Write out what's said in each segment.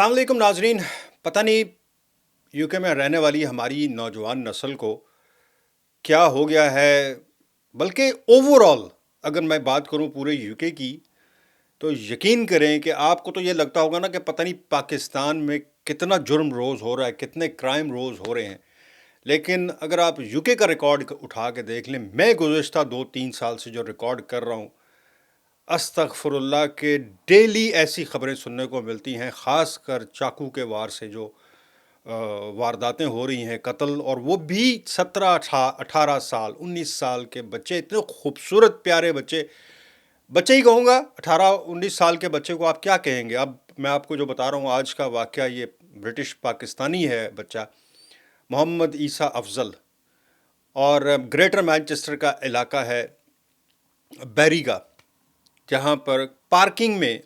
السلام علیکم ناظرین. پتہ نہیں یو کے میں رہنے والی ہماری نوجوان نسل کو کیا ہو گیا ہے، بلکہ اوور آل اگر میں بات کروں پورے یو کے کی، تو یقین کریں کہ آپ کو تو یہ لگتا ہوگا نا کہ پتہ نہیں پاکستان میں کتنا جرم روز ہو رہا ہے، کتنے کرائم روز ہو رہے ہیں. لیکن اگر آپ یو کے کا ریکارڈ اٹھا کے دیکھ لیں، میں گزشتہ 2-3 سال سے جو ریکارڈ کر رہا ہوں، استغفر اللہ کے ڈیلی ایسی خبریں سننے کو ملتی ہیں، خاص کر چاقو کے وار سے جو وارداتیں ہو رہی ہیں، قتل، اور وہ بھی 17 18 سال 19 سال کے بچے، اتنے خوبصورت پیارے بچے. بچے ہی کہوں گا، 18 19 سال کے بچے کو آپ کیا کہیں گے؟ اب میں آپ کو جو بتا رہا ہوں آج کا واقعہ، یہ برٹش پاکستانی ہے بچہ، محمد عیسیٰ افضل، اور گریٹر مانچسٹر کا علاقہ ہے بیری کا، جہاں پر پارکنگ میں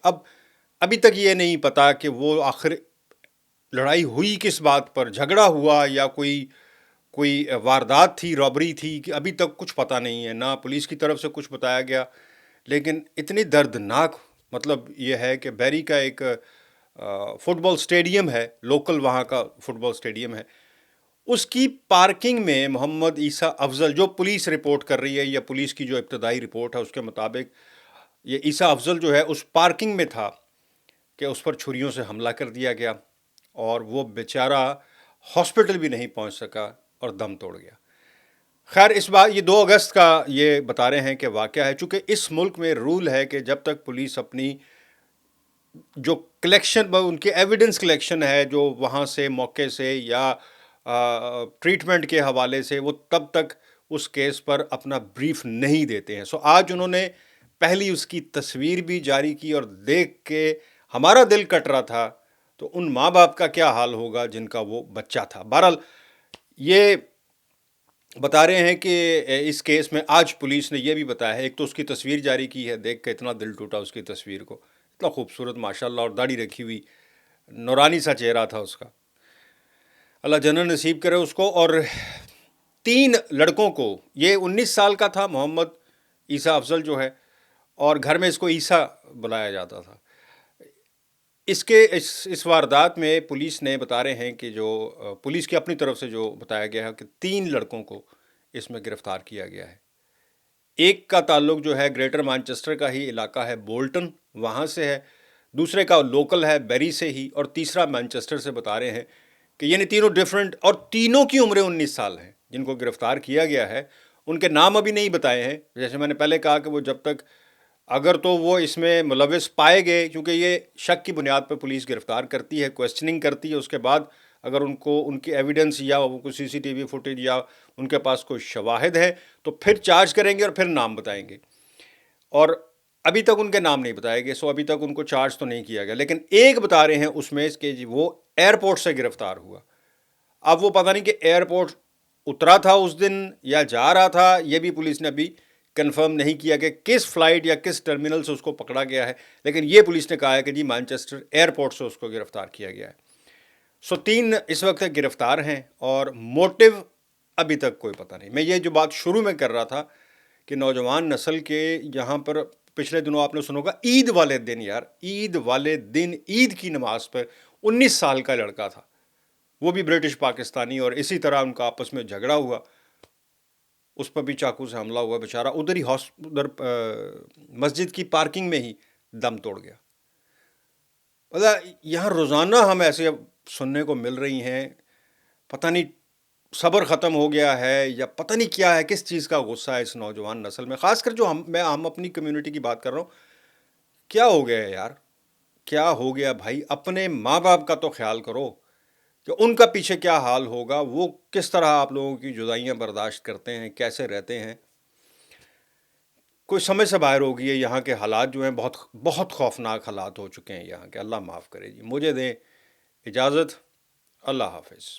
ابھی تک یہ نہیں پتا کہ وہ آخر لڑائی ہوئی کس بات پر، جھگڑا ہوا یا کوئی واردات تھی، رابری تھی، کہ ابھی تک کچھ پتہ نہیں ہے. نہ پولیس کی طرف سے کچھ بتایا گیا. لیکن اتنی دردناک، مطلب یہ ہے کہ بیری کا ایک فٹ بال اسٹیڈیم ہے، لوکل وہاں کا فٹ بال اسٹیڈیم ہے، اس کی پارکنگ میں محمد عیسیٰ افضل، جو پولیس رپورٹ کر رہی ہے یا پولیس کی جو ابتدائی رپورٹ ہے اس کے مطابق، یہ عیسیٰ افضل جو ہے اس پارکنگ میں تھا کہ اس پر چھریوں سے حملہ کر دیا گیا، اور وہ بیچارہ ہاسپٹل بھی نہیں پہنچ سکا اور دم توڑ گیا. خیر، اس بار یہ 2 اگست کا یہ بتا رہے ہیں کہ واقعہ ہے. چونکہ اس ملک میں رول ہے کہ جب تک پولیس اپنی جو کلیکشن، ان کے ایویڈنس کلیکشن ہے جو وہاں سے موقع سے یا ٹریٹمنٹ کے حوالے سے، وہ تب تک اس کیس پر اپنا بریف نہیں دیتے ہیں. آج انہوں نے پہلی اس کی تصویر بھی جاری کی، اور دیکھ کے ہمارا دل کٹ رہا تھا. تو ان ماں باپ کا کیا حال ہوگا جن کا وہ بچہ تھا. بہرحال یہ بتا رہے ہیں کہ اس کیس میں آج پولیس نے یہ بھی بتایا ہے، ایک تو اس کی تصویر جاری کی ہے، دیکھ کے اتنا دل ٹوٹا اس کی تصویر کو، اتنا خوبصورت ماشاءاللہ، اور داڑھی رکھی ہوئی، نورانی سا چہرہ تھا اس کا. اللہ جنت نصیب کرے اس کو. اور 3 لڑکوں کو، یہ 19 سال کا تھا محمد عیسیٰ افضل جو ہے، اور گھر میں اس کو عیسیٰ بلایا جاتا تھا. اس واردات میں پولیس نے بتا رہے ہیں کہ جو پولیس کی اپنی طرف سے جو بتایا گیا ہے کہ 3 لڑکوں کو اس میں گرفتار کیا گیا ہے. ایک کا تعلق جو ہے گریٹر مانچسٹر کا ہی علاقہ ہے، بولٹن، وہاں سے ہے. دوسرے کا لوکل ہے بیری سے ہی، اور تیسرا مانچسٹر سے. بتا رہے ہیں کہ یعنی تینوں ڈیفرنٹ، اور تینوں کی عمریں 19 سال ہیں جن کو گرفتار کیا گیا ہے. ان کے نام ابھی نہیں بتائے ہیں، جیسے میں نے پہلے کہا کہ وہ جب تک، اگر تو وہ اس میں ملوث پائے گئے، کیونکہ یہ شک کی بنیاد پر پولیس گرفتار کرتی ہے، کویسچننگ کرتی ہے، اس کے بعد اگر ان کی ایویڈنس یا وہ کوئی CCTV فوٹیج یا ان کے پاس کوئی شواہد ہے تو پھر چارج کریں گے اور پھر نام بتائیں گے. اور ابھی تک ان کے نام نہیں بتائے گئے، ابھی تک ان کو چارج تو نہیں کیا گیا. لیکن ایک بتا رہے ہیں اس میں کہ وہ ایئرپورٹ سے گرفتار ہوا. اب وہ پتہ نہیں کہ ایئرپورٹ اترا تھا اس دن یا جا رہا تھا، یہ بھی پولیس نے ابھی کنفرم نہیں کیا کہ کس فلائٹ یا کس ٹرمینل سے اس کو پکڑا گیا ہے. لیکن یہ پولیس نے کہا ہے کہ جی مانچسٹر ایئرپورٹ سے اس کو گرفتار کیا گیا ہے. 3 اس وقت گرفتار ہیں، اور موٹو ابھی تک کوئی پتہ نہیں. میں یہ جو بات شروع میں کر رہا تھا کہ نوجوان نسل کے یہاں پر پچھلے دنوں آپ نے سنا ہوگا، عید والے دن، یار عید والے دن، عید کی نماز پر 19 سال کا لڑکا تھا، وہ بھی برٹش پاکستانی، اور اسی طرح ان کا آپس میں جھگڑا ہوا، اس پر بھی چاقو سے حملہ ہوا، بیچارہ ادھر مسجد کی پارکنگ میں ہی دم توڑ گیا. یہاں روزانہ ہم ایسے سننے کو مل رہی ہیں، پتہ نہیں صبر ختم ہو گیا ہے یا پتہ نہیں کیا ہے، کس چیز کا غصہ ہے اس نوجوان نسل میں، خاص کر جو ہم اپنی کمیونٹی کی بات کر رہا ہوں. کیا ہو گیا ہے یار، کیا ہو گیا بھائی؟ اپنے ماں باپ کا تو خیال کرو کہ ان کا پیچھے کیا حال ہوگا، وہ کس طرح آپ لوگوں کی جدائیاں برداشت کرتے ہیں، کیسے رہتے ہیں. کوئی سمجھ سے باہر ہوگی ہے. یہاں کے حالات جو ہیں بہت بہت خوفناک حالات ہو چکے ہیں یہاں کے. اللہ معاف کرے جی. مجھے دیں اجازت. اللہ حافظ.